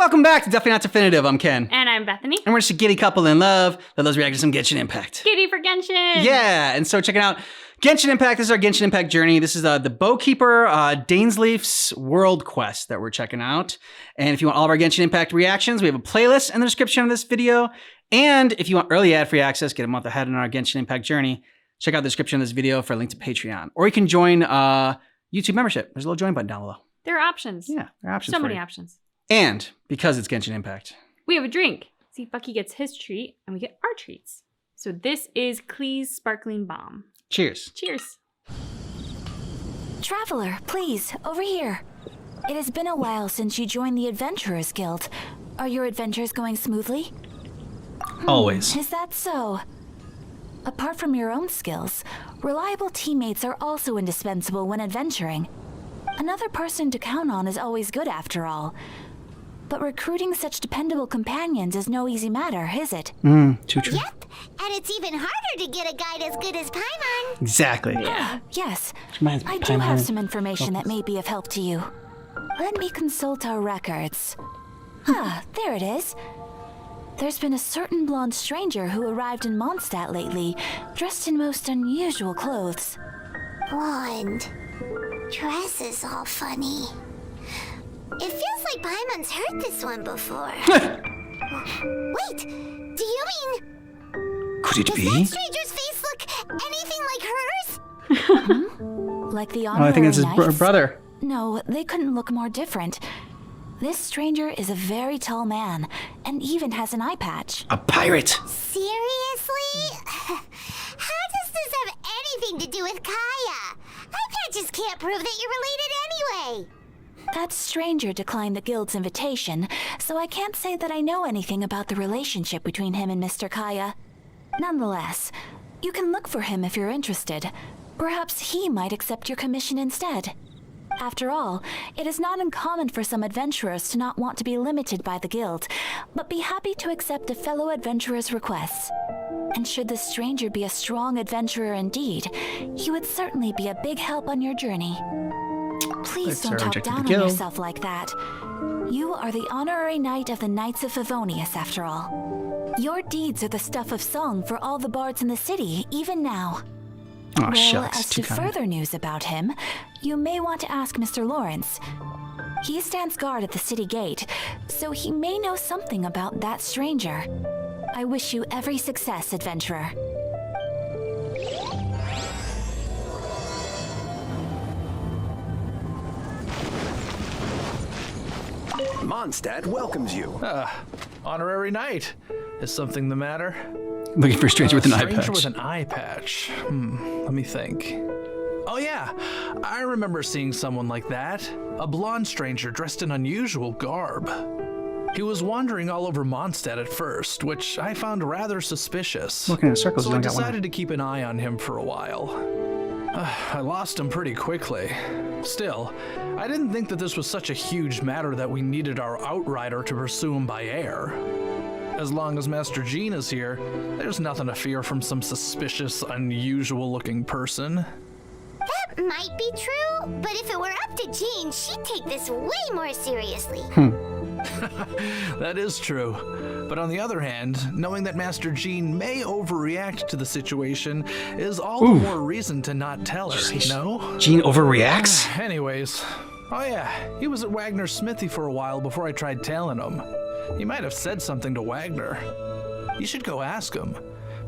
Welcome back to Definitely Not Definitive. I'm Ken. And I'm Bethany. And we're just a giddy couple in love that loves reacting to some Genshin Impact. Giddy for Genshin. Yeah, and so checking out Genshin Impact. This is our Genshin Impact journey. This is the Bowkeeper Dainsleif's world quest that we're checking out. And if you want all of our Genshin Impact reactions, we have a playlist in the description of this video. And if you want early ad-free access, get a month ahead on our Genshin Impact journey, check out the description of this video for a link to Patreon. Or you can join YouTube membership. There's a little join button down below. There are options. Yeah, there are options. So many options. And because it's Genshin Impact, we have a drink. See, Bucky gets his treat, and we get our treats. So this is Klee's Sparkling Bomb. Cheers. Cheers. Traveler, please, over here. It has been a while since you joined the Adventurers Guild. Are your adventures going smoothly? Always. Is that so? Apart from your own skills, reliable teammates are also indispensable when adventuring. Another person to count on is always good after all. But recruiting such dependable companions is no easy matter, is it? Too true. Yep, and it's even harder to get a guide as good as Paimon. Exactly. Yeah. Yes, Reminds me I of do have Paimon. some information that may be of help to you. Let me consult our records. Ah, there it is. There's been a certain blonde stranger who arrived in Mondstadt lately, dressed in most unusual clothes. Blonde. Dress is all funny. It feels like Paimon's heard this one before. Wait, do you mean... Could it Does be? that stranger's face look anything like hers? Like the Oh, honorary I think it's his knights? brother. No, they couldn't look more different. This stranger is a very tall man, and even has an eye patch. A pirate. Seriously? How does this have anything to do with Kaya? Eye patches can't prove that you're related anyway. That stranger declined the guild's invitation, so I can't say that I know anything about the relationship between him and Mr. Kaya. Nonetheless, you can look for him if you're interested. Perhaps he might accept your commission instead. After all, it is not uncommon for some adventurers to not want to be limited by the guild, but be happy to accept a fellow adventurer's requests. And should the stranger be a strong adventurer indeed, he would certainly be a big help on your journey. Please don't talk down on yourself like that. You are the honorary knight of the Knights of Favonius, after all. Your deeds are the stuff of song for all the bards in the city, even now. Oh, Well, shucks. as Too to kind. further news about him, you may want to ask Mr. Lawrence. He stands guard at the city gate, so he may know something about that stranger. I wish you every success, adventurer. Mondstadt welcomes you. Honorary knight. Is something the matter? Looking for a stranger with an eye Stranger patch. with an eye patch. Let me think. Oh yeah, I remember seeing someone like that. A blonde stranger dressed in unusual garb. He was wandering all over Mondstadt at first, which I found rather suspicious. Looking in circles, so you I don't got one. decided to keep an eye on him for a while. I lost him pretty quickly. Still, I didn't think that this was such a huge matter that we needed our outrider to pursue him by air. As long as Master Jean is here, there's nothing to fear from some suspicious, unusual-looking person. That might be true, but if it were up to Jean, she'd take this way more seriously. That is true. But on the other hand, knowing that Master Jean may overreact to the situation is all the more reason to not tell her, you know? Jean overreacts? Anyways, oh yeah, he was at Wagner's smithy for a while before I tried tailing him. He might have said something to Wagner. You should go ask him.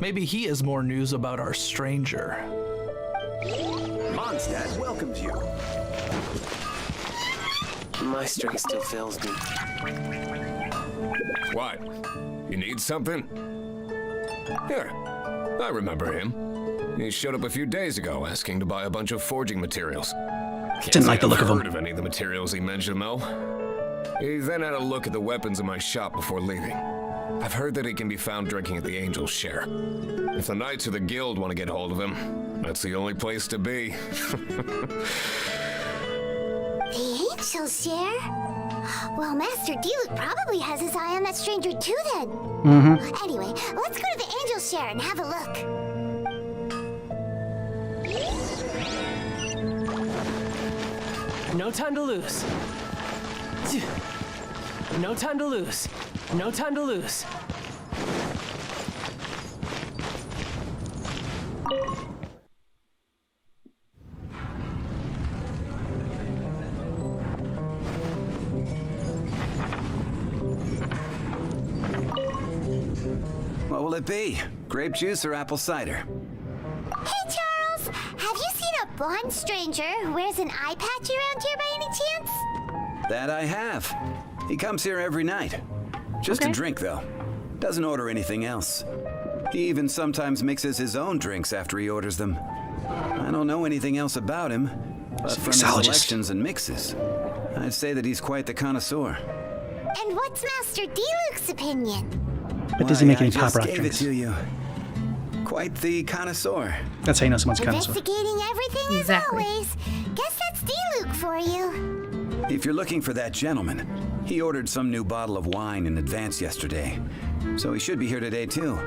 Maybe he has more news about our stranger. Mondstadt welcomes you. My strength still fails me. What? You need something? Here, I remember him. He showed up a few days ago asking to buy a bunch of forging materials. Didn't like the look of I've him. heard of any of the materials he mentioned, though. He then had a look at the weapons in my shop before leaving. I've heard that he can be found drinking at the Angel's Share. If the Knights of the Guild want to get hold of him, that's the only place to be. The Angel's Share? Well, Master Diluc probably has his eye on that stranger too then. Anyway, let's go to the Angel's Share and have a look. No time to lose. No time to lose. No time to lose. What will it be? Grape juice or apple cider? Hey, Charles! Have you seen a blonde stranger who wears an eye patch around here by any chance? That I have. He comes here every night. Just Okay. a drink, though. Doesn't order anything else. He even sometimes mixes his own drinks after he orders them. I don't know anything else about him, but from his mixologist. selections and mixes, I'd say that he's quite the connoisseur. And what's Master D-Luke's opinion? But does he make any I pop just rock gave drinks? it to you. Quite the connoisseur. That's how you know someone's connoisseur. Investigating everything Exactly. as always. Guess that's D-Luke for you. If you're looking for that gentleman, he ordered some new bottle of wine in advance yesterday. So he should be here today, too.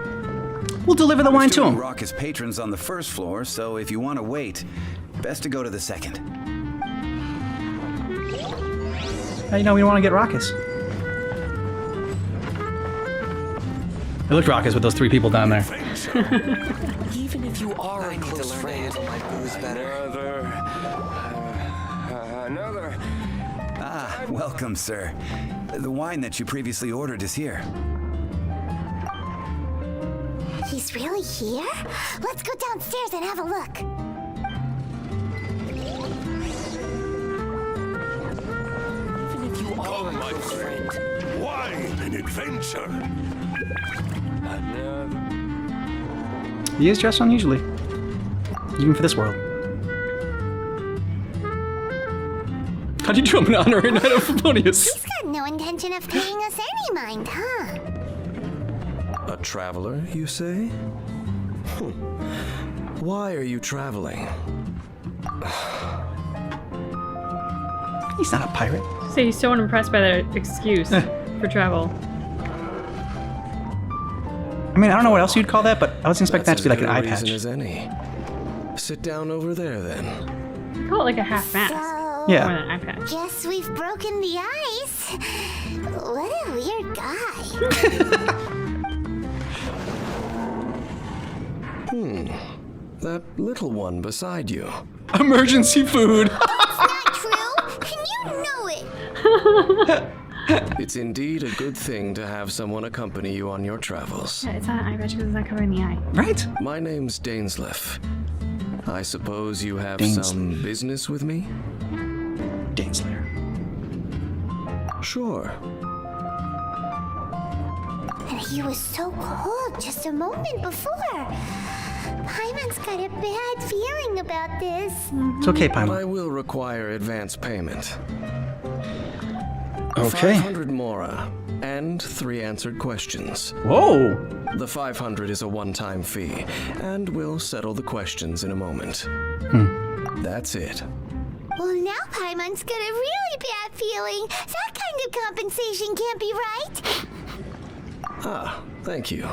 We'll deliver the wine to him. Raucous patrons on the first floor, so if you want to wait, best to go to the second. How you know we don't want to get raucous? It looked raucous with those 3 people down there. Even if you are a close friend, my booze better. Another. Ah, welcome, sir. The wine that you previously ordered is here. He's really here? Let's go downstairs and have a look. Even if you are a close friend. Wine and adventure. He is dressed unusually. Even for this world. How'd you jump on her Night of Favonius? He's got no intention of paying us any mind, huh? A traveler, you say? Why are you traveling? He's not a pirate. So he's so unimpressed by that excuse for travel. I mean, I don't know what else you'd call that, but I was expecting that to be like an eye That's patch. as good a reason as any. Sit down over there, then. I call it like a half mask. So, Yeah. More than an eye patch. guess we've broken the ice. What a weird guy. That little one beside you. Emergency food. Not true, and you know it. It's indeed a good thing to have someone accompany you on your travels. Yeah, it's not an eye patch because it's not covering the eye. Right? My name's Dainsleif. I suppose you have Dainsleif. some business with me? Dainslayer. Sure. And he was so cold just a moment before. Paimon's got a bad feeling about this. It's okay, But Paimon. I will require advance payment. Okay. 500 mora and 3 answered questions. Whoa. The 500 is a one-time fee, and we'll settle the questions in a moment. That's it. Well, now Paimon's got a really bad feeling. That kind of compensation can't be right. Ah, thank you.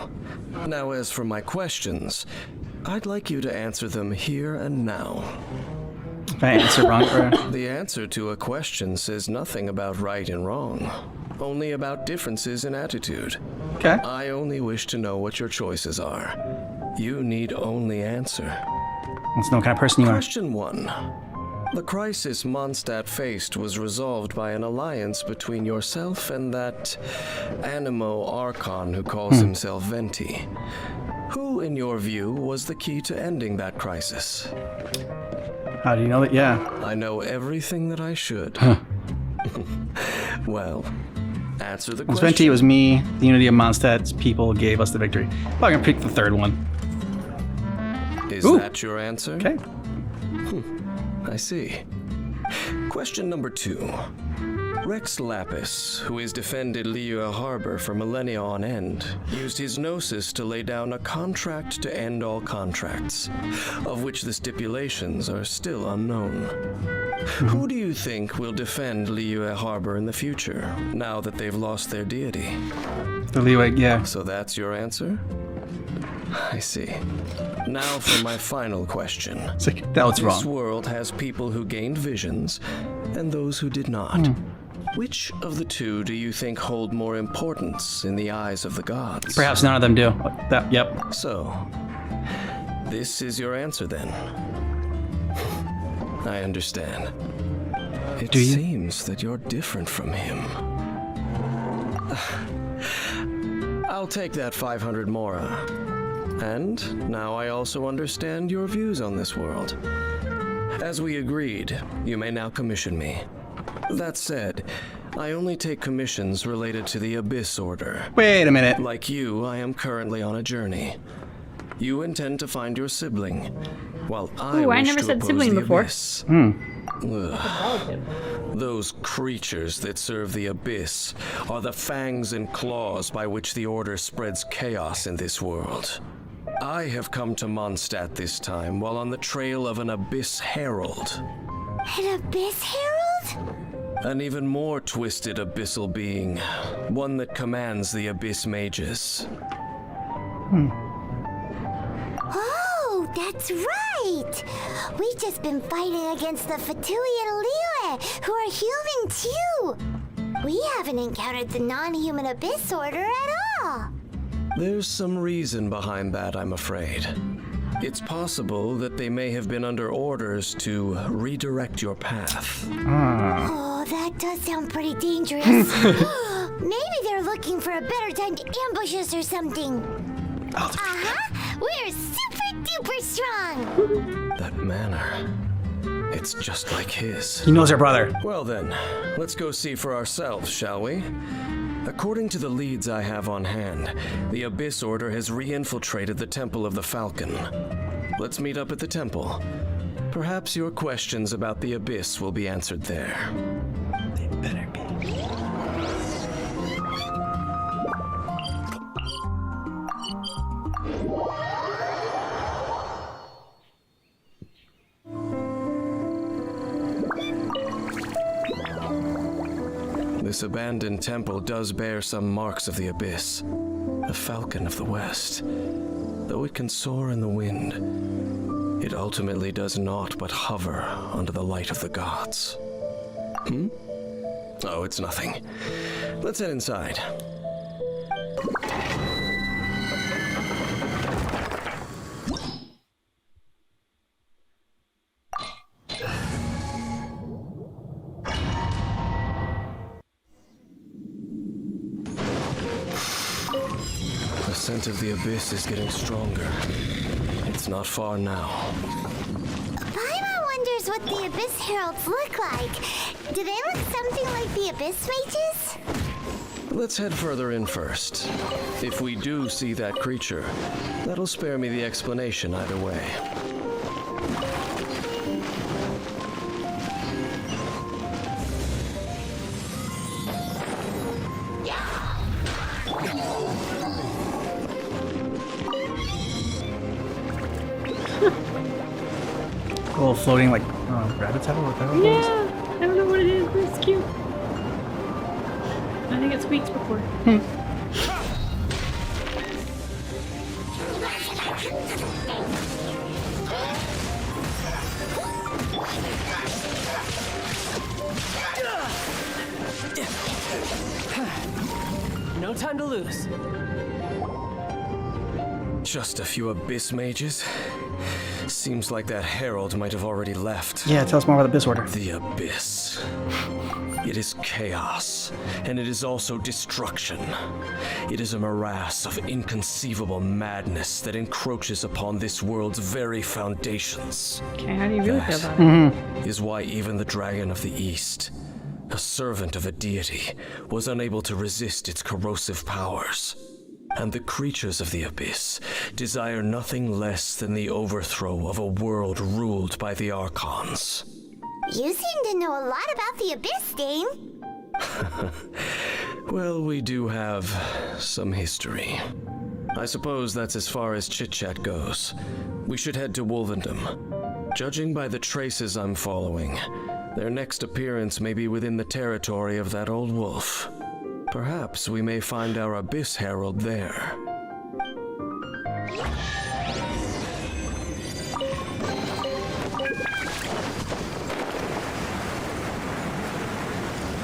Now, as for my questions, I'd like you to answer them here and now. If I answer wrong, or The answer to a question says nothing about right and wrong, only about differences in attitude. okay. I only wish to know what your choices are. You need only answer. Let's know what kind of person you are. Question 1. The crisis Mondstadt faced was resolved by an alliance between yourself and that Animo Archon who calls himself Venti. Who, in your view, was the key to ending that crisis? How do you know that? Yeah. I know everything that I should. Well, answer the It was question. Venti, it was me. The unity of Mondstadt's people gave us the victory. I'm gonna pick the third one. Is Ooh. that your answer? Okay. I see. Question number 2. Rex Lapis, who has defended Liyue Harbor for millennia on end, used his gnosis to lay down a contract to end all contracts, of which the stipulations are still unknown. Who do you think will defend Liyue Harbor in the future, now that they've lost their deity? The leeway, yeah. So that's your answer? I see. Now for my final question. It's like, that was This wrong. world has people who gained visions and those who did not. Which of the two do you think hold more importance in the eyes of the gods? Perhaps none of them do. Yep. So, this is your answer then. I understand. It seems that you're different from him. I'll take that 500 mora. And now I also understand your views on this world. As we agreed, you may now commission me. That said, I only take commissions related to the Abyss Order. Wait a minute. Like you, I am currently on a journey. You intend to find your sibling, while I wish never to said oppose sibling the before. Abyss. Those creatures that serve the Abyss are the fangs and claws by which the Order spreads chaos in this world. I have come to Mondstadt this time while on the trail of an Abyss Herald. An Abyss Herald? An even more twisted abyssal being, one that commands the Abyss Mages. Oh, that's right! We've just been fighting against the Fatui and Liyue, who are human too! We haven't encountered the non-human Abyss Order at all! There's some reason behind that, I'm afraid. It's possible that they may have been under orders to redirect your path. Oh, that does sound pretty dangerous. Maybe they're looking for a better time to ambush us or something. We're super duper strong. That manner, it's just like his. He knows her brother. Well then, let's go see for ourselves, shall we? According to the leads I have on hand, the Abyss Order has re-infiltrated the Temple of the Falcon. Let's meet up at the temple. Perhaps your questions about the Abyss will be answered there. They better be. This abandoned temple does bear some marks of the Abyss. A falcon of the West. Though it can soar in the wind, it ultimately does naught but hover under the light of the gods. Oh, it's nothing. Let's head inside. The scent of the Abyss is getting stronger. It's not far now. Paimon wonders what the Abyss Heralds look like. Do they look something like the Abyss Mages? Let's head further in first. If we do see that creature, that'll spare me the explanation either way. Little floating like rabbit tail or whatever. Yeah, I don't know what it is, but it's cute. I think it squeaks before. No time to lose. Just a few Abyss Mages? Seems like that herald might have already left. Yeah, tell us more about the Abyss Order. The Abyss. It is chaos, and it is also destruction. It is a morass of inconceivable madness that encroaches upon this world's very foundations. Okay, how do you really feel about it? Is why even the Dragon of the East, a servant of a deity, was unable to resist its corrosive powers. And the creatures of the Abyss desire nothing less than the overthrow of a world ruled by the Archons. You seem to know a lot about the Abyss, Dane. Well, we do have some history. I suppose that's as far as chit-chat goes. We should head to Wolvendom. Judging by the traces I'm following, their next appearance may be within the territory of that old wolf. Perhaps we may find our Abyss Herald there.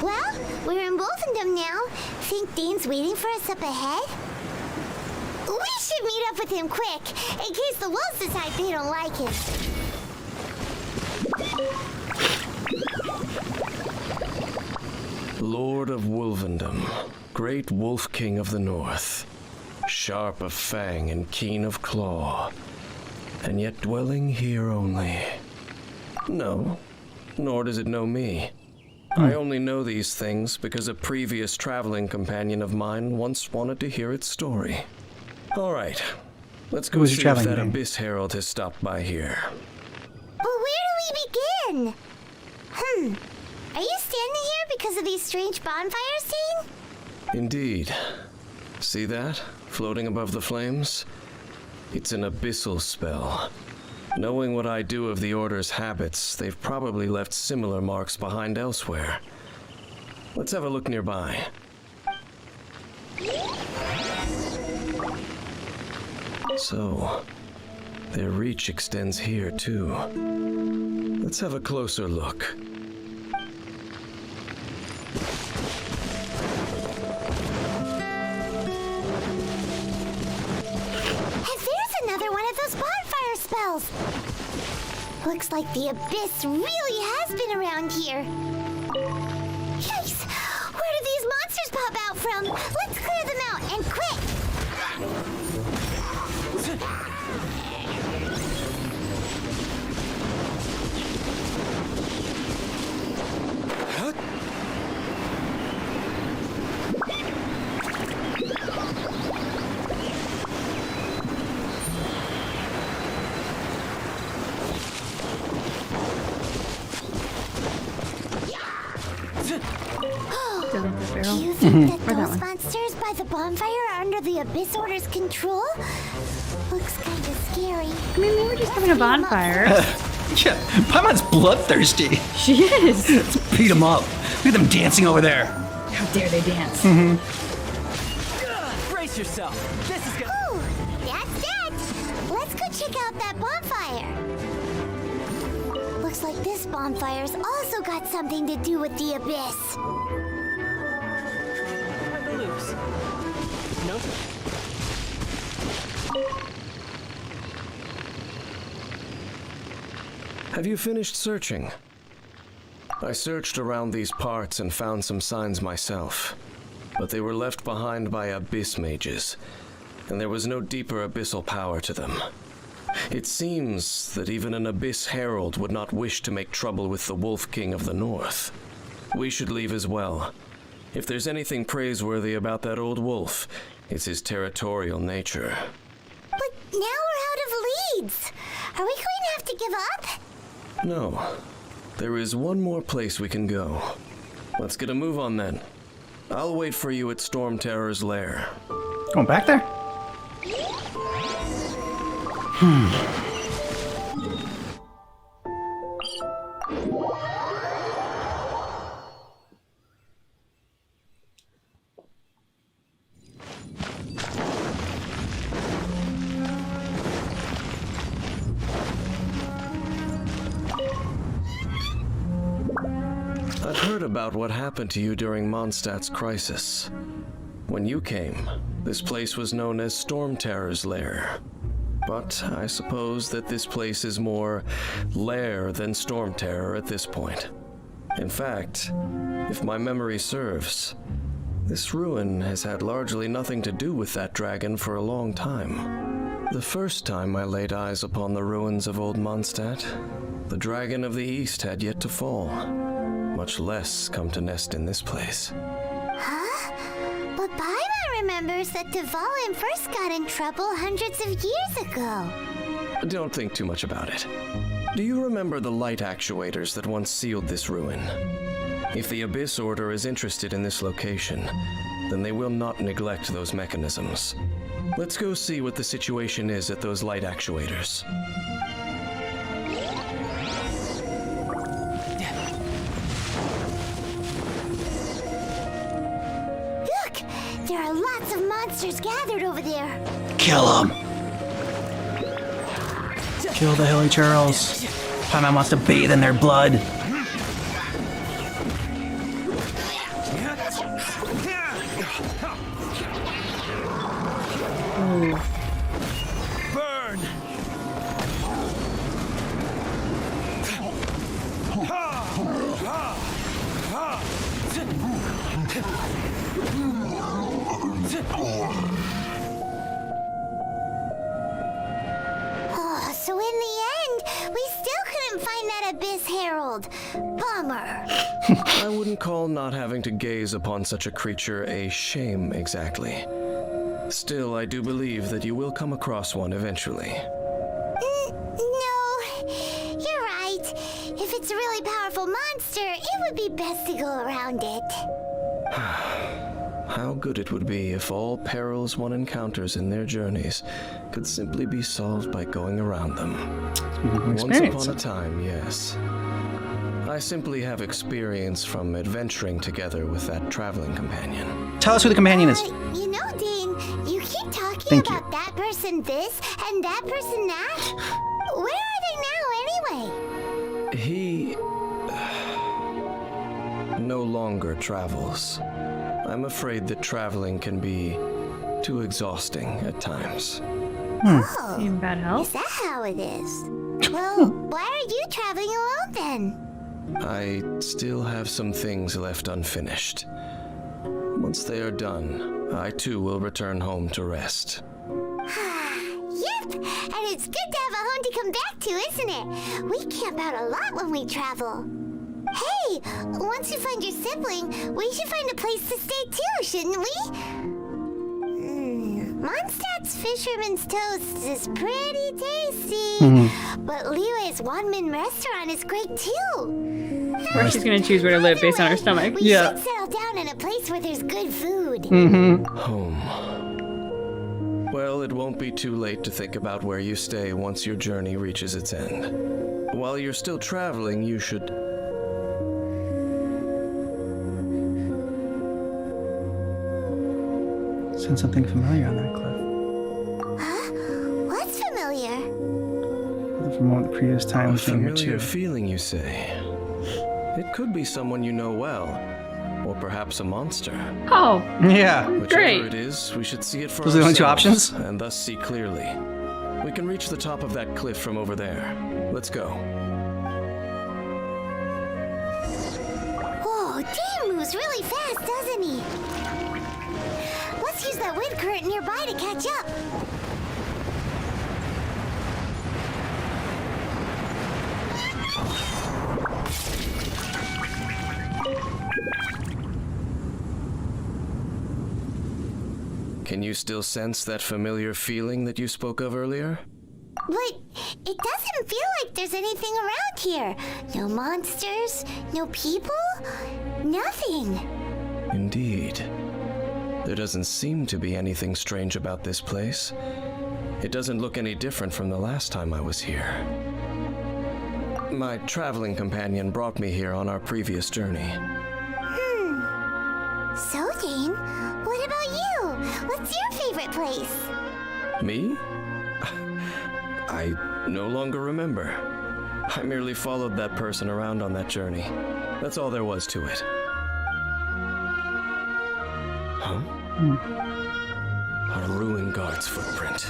Well, We're in Wolfendom now. Think Dane's waiting for us up ahead? We should meet up with him quick, in case the wolves decide they don't like him. Lord of Wolfendom, great wolf king of the north, sharp of fang and keen of claw, and yet dwelling here only. No, nor does it know me. I only know these things because a previous traveling companion of mine once wanted to hear its story. All right, let's go see if that Abyss Herald has stopped by here. But where do we begin? Are you standing here because of these strange bonfires, Dane? Indeed. See that, floating above the flames? It's an abyssal spell. Knowing what I do of the Order's habits, they've probably left similar marks behind elsewhere. Let's have a look nearby. So, their reach extends here too. Let's have a closer look. Spells. Looks like the Abyss really has been around here. Yikes! Where did these monsters pop out from? Let's clear them out, and quick! Do you think that those monsters by the bonfire are under the Abyss Order's control? Looks kind of scary. I mean, we were just having a bonfire. Yeah, Paimon's bloodthirsty. She is. Let's beat him up. Look at them dancing over there. How dare they dance? Brace yourself. This is good. Ooh, that's that. Let's go check out that bonfire. Looks like this bonfire's also got something to do with the Abyss. Nope. Have you finished searching? I searched around these parts and found some signs myself, but they were left behind by abyss mages, and there was no deeper abyssal power to them. It seems that even an Abyss Herald would not wish to make trouble with the Wolf King of the North. We should leave as well. If there's anything praiseworthy about that old wolf, it's his territorial nature. But now we're out of leads. Are we going to have to give up? No. There is one more place we can go. Let's get a move on then. I'll wait for you at Storm Terror's lair. Going back there? I've heard about what happened to you during Mondstadt's crisis. When you came, this place was known as Storm Terror's lair. But I suppose that this place is more lair than Storm Terror at this point. In fact, if my memory serves, this ruin has had largely nothing to do with that dragon for a long time. The first time I laid eyes upon the ruins of Old Mondstadt, the Dragon of the East had yet to fall, much less come to nest in this place. Huh? But Paimon remembers that Dvalin first got in trouble hundreds of years ago. Don't think too much about it. Do you remember the light actuators that once sealed this ruin? If the Abyss Order is interested in this location, then they will not neglect those mechanisms. Let's go see what the situation is at those light actuators. Look! There are lots of monsters gathered over there. Kill them. Kill the Hilly Churls. Paimon wants to bathe in their blood. Burn! Oh, so in the end, we still couldn't find that Abyss Herald. Bummer. I wouldn't call not having to gaze upon such a creature a shame exactly. Still, I do believe that you will come across one eventually. No, you're right. If it's a really powerful monster, it would be best to go around it. How good it would be if all perils one encounters in their journeys could simply be solved by going around them. Once upon a time, yes. I simply have experience from adventuring together with that traveling companion. Tell us who the companion is. You know, Dane, you keep talking about that person this and that person that. Where are they now, anyway? He no longer travels. I'm afraid that traveling can be too exhausting at times. Oh, in bad health? Is that how it is? Well, why are you traveling alone then? I still have some things left unfinished. Once they are done, I too will return home to rest. Yep, and it's good to have a home to come back to, isn't it? We camp out a lot when we travel. Hey, once you find your sibling, we should find a place to stay too, shouldn't we? Mondstadt's Fisherman's Toast is pretty tasty, but Liyue's Wanmin restaurant is great too. Or she's gonna choose where to live based on her stomach. We should settle down in a place where there's good food. Home. Well, it won't be too late to think about where you stay once your journey reaches its end. While you're still traveling, you should... Sense something familiar on that cliff. Huh? What's familiar? From the previous time A we've been here familiar too. feeling, you say? It could be someone you know well, or perhaps a monster. Oh, Yeah. Whichever great. it is, we should see it for Those are the only two ourselves, options? and thus see clearly. We can reach the top of that cliff from over there. Let's go. Whoa, Dane moves really fast, doesn't he? Let's use that wind current nearby to catch up. Can you still sense that familiar feeling that you spoke of earlier? But it doesn't feel like there's anything around here. No monsters, no people, nothing. Indeed. There doesn't seem to be anything strange about this place. It doesn't look any different from the last time I was here. My traveling companion brought me here on our previous journey. So, Dane, what about you? What's your favorite place? Me? I no longer remember. I merely followed that person around on that journey. That's all there was to it. Huh? A ruin guard's footprint.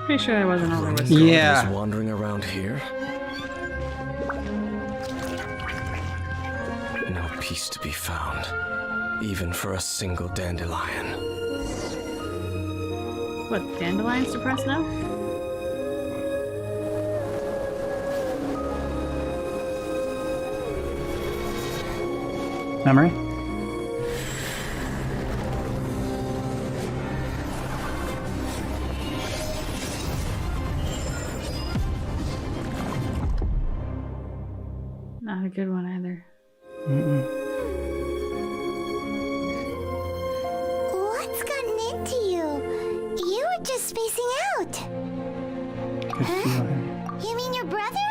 Pretty sure that wasn't all there was. Ruin guard Yeah. was wandering around here. No peace to be found, even for a single dandelion. What, dandelions to press now? Memory? Not a good one either. What's gotten into you? You were just spacing out. Good feeling. You mean your brother?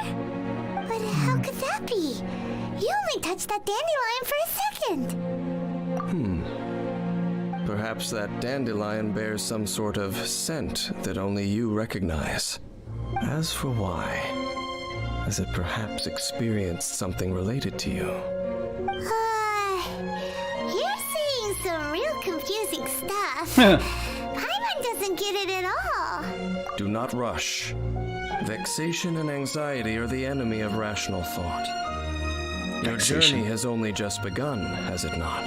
But how could that be? You only touched that dandelion for a second. Perhaps that dandelion bears some sort of scent that only you recognize. As for why, has it perhaps experienced something related to you? You're saying some real confusing stuff. Paimon doesn't get it at all. Do not rush. Vexation and anxiety are the enemy of rational thought. Your journey has only just begun, has it not?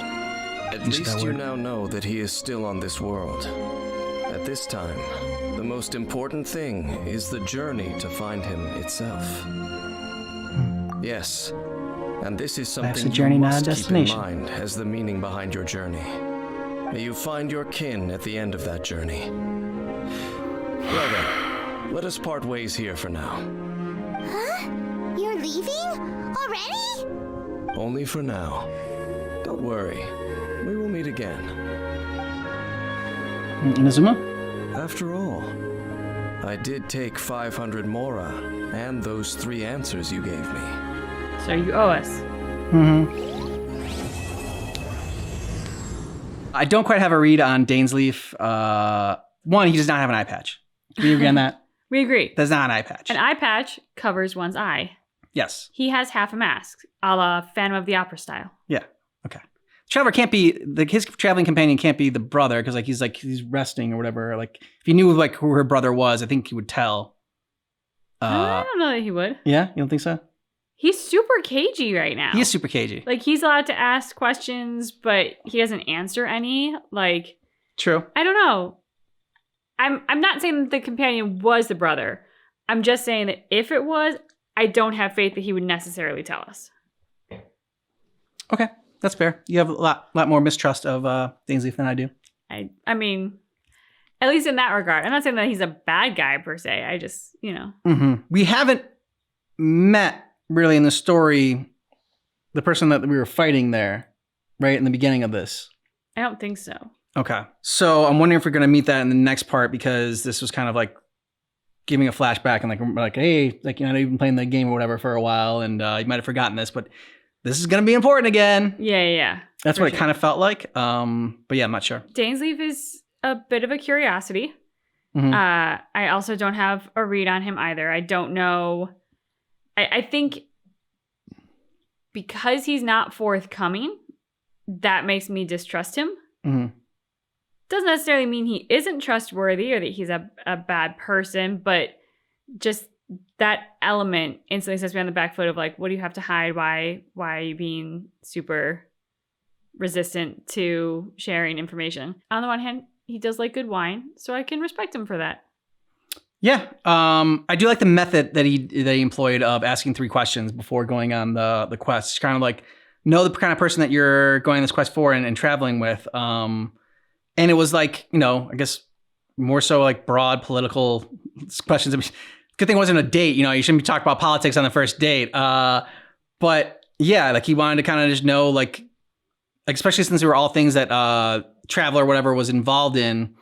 At least you now know that he is still on this world. At this time, the most important thing is the journey to find him itself. Yes, and this is something you must keep in mind as the meaning behind your journey. May you find your kin at the end of that journey. Well then, let us part ways here for now. Huh? You're leaving? Already? Only for now. Don't worry. We will meet again. Inazuma? After all, I did take 500 mora and those 3 answers you gave me. So you owe us. I don't quite have a read on Dainsleif. One, he does not have an eye patch. Can we agree on that? We agree. There's not an eye patch. An eye patch covers one's eye. Yes. He has half a mask, a la Phantom of the Opera style. Yeah. Okay. Traveler can't be his traveling companion can't be the brother because he's resting or whatever. Like if he knew like who her brother was, I think he would tell. I don't know that he would. Yeah, you don't think so? He's super cagey right now. He is super cagey. Like he's allowed to ask questions, but he doesn't answer any. Like true. I don't know. I'm not saying that the companion was the brother. I'm just saying that if it was, I don't have faith that he would necessarily tell us. Okay, that's fair. You have a lot more mistrust of Dainsleif than I do. I mean, at least in that regard. I'm not saying that he's a bad guy per se. I just, We haven't met really in the story the person that we were fighting there, right in the beginning of this. I don't think so. Okay, so I'm wondering if we're going to meet that in the next part because this was kind of like giving a flashback and like hey, like you've been playing the game or whatever for a while and you might have forgotten this, but this is going to be important again. Yeah. That's what it kind of felt like. But yeah, I'm not sure. Dainsleif is a bit of a curiosity. Mm-hmm. I also don't have a read on him either. I don't know. I think because he's not forthcoming, that makes me distrust him. Mm-hmm. Doesn't necessarily mean he isn't trustworthy or that he's a bad person, but just that element instantly sets me on the back foot of like, what do you have to hide? Why are you being super resistant to sharing information? On the one hand, he does like good wine, so I can respect him for that. Yeah, I do like the method that he employed of asking 3 questions before going on the quest. It's kind of like know the kind of person that you're going on this quest for and traveling with. And it was like, I guess more so like broad political questions. Good thing it wasn't a date, you shouldn't be talking about politics on the first date. But yeah, like he wanted to kind of just know like especially since they were all things that Traveler or whatever was involved in.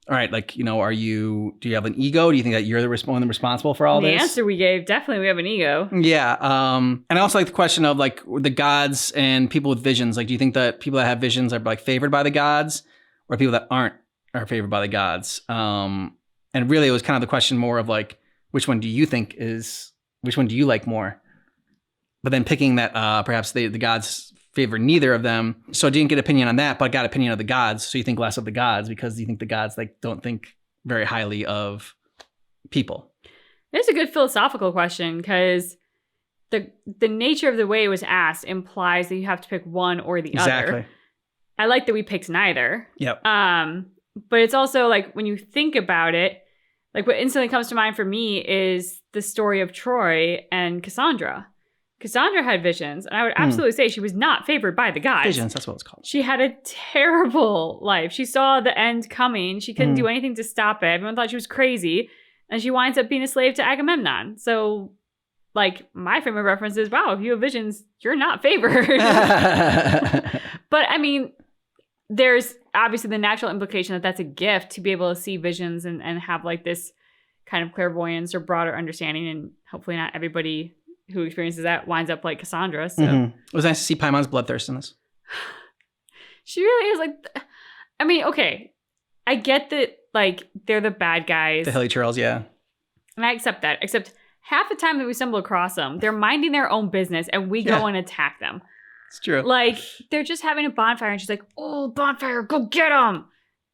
All right, like, do you have an ego? Do you think that you're the one responsible for all this? The answer we gave, definitely we have an ego. Yeah. And I also like the question of like the gods and people with visions. Like, do you think that people that have visions are like favored by the gods? Or people that aren't are favored by the gods. And really it was kind of the question more of like, which one do you like more? But then picking that perhaps the gods favor neither of them. So I didn't get opinion on that, but I got opinion of the gods. So you think less of the gods because you think the gods like don't think very highly of people. It's a good philosophical question because the nature of the way it was asked implies that you have to pick one or the other. Exactly. I like that we picked neither. Yep. But it's also like when you think about it, like what instantly comes to mind for me is the story of Troy and Cassandra. Cassandra had visions, and I would absolutely say she was not favored by the gods. Visions, that's what it's called. She had a terrible life. She saw the end coming. She couldn't do anything to stop it. Everyone thought she was crazy, and she winds up being a slave to Agamemnon. So, like, my frame of reference is, wow, if you have visions, you're not favored. But, I mean, there's obviously the natural implication that that's a gift to be able to see visions and have, like, this kind of clairvoyance or broader understanding, and hopefully not everybody who experiences that winds up like Cassandra. So It was nice to see Paimon's bloodthirst in this. She really is like, I mean, okay, I get that, like, they're the bad guys. The Hilly Churls, yeah. And I accept that, except half the time that we stumble across them, they're minding their own business and we go and attack them. It's true. Like, they're just having a bonfire, and she's like, "Oh, bonfire, go get them!"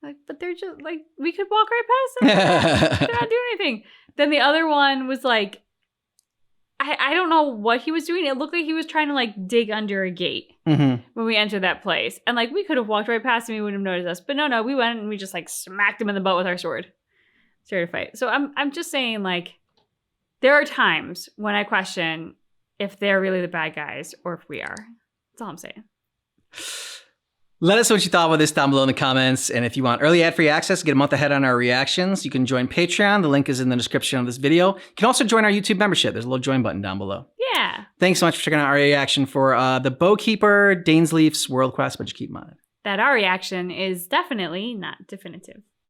Like, but they're just like, we could walk right past them. They're not doing anything. Then the other one was like, I don't know what he was doing. It looked like he was trying to like dig under a gate when we entered that place, and like we could have walked right past him, he wouldn't have noticed us. But no, we went and we just like smacked him in the butt with our sword. Started to fight. So I'm just saying, like, there are times when I question if they're really the bad guys or if we are. That's all I'm saying. Let us know what you thought about this down below in the comments. And if you want early ad-free access to get a month ahead on our reactions, you can join Patreon. The link is in the description of this video. You can also join our YouTube membership. There's a little join button down below. Yeah. Thanks so much for checking out our reaction for the Bough Keeper, Dainsleif's World Quest, but just keep in mind that our reaction is definitely not definitive.